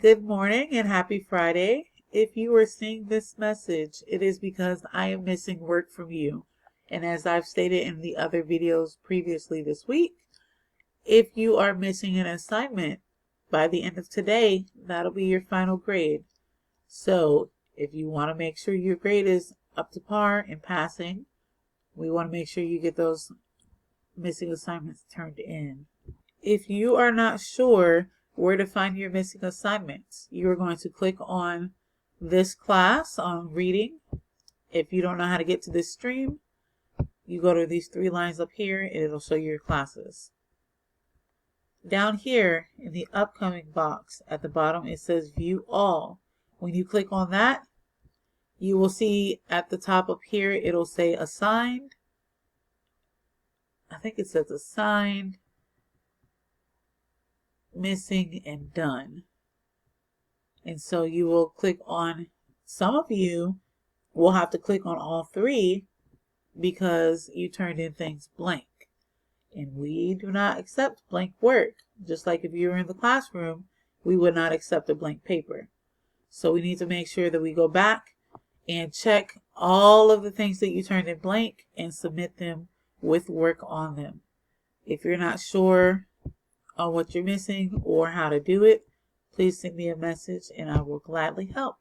Good morning and happy Friday. If you are seeing this message, it is because I am missing work from you. And as I've stated in the other videos previously this week, if you are missing an assignment by the end of today, that'll be your final grade. So if you want to make sure your grade is up to par and passing, we want to make sure you get those missing assignments turned in. If you are not sure where to find your missing assignments, you are going to click on this class on reading. If you don't know how to get to this stream, you go to these three lines up here and it'll show you your classes. Down here in the upcoming box at the bottom, it says view all. When you click on that, you will see at the top up here, it'll say assigned. I think it says assigned, missing, and done. And so you will click on, some of you will have to click on all three because you turned in things blank. And we do not accept blank work. Just like if you were in the classroom, we would not accept a blank paper. So we need to make sure that we go back and check all of the things that you turned in blank and submit them with work on them. If you're not sure on what you're missing or how to do it, please send me a message and I will gladly help.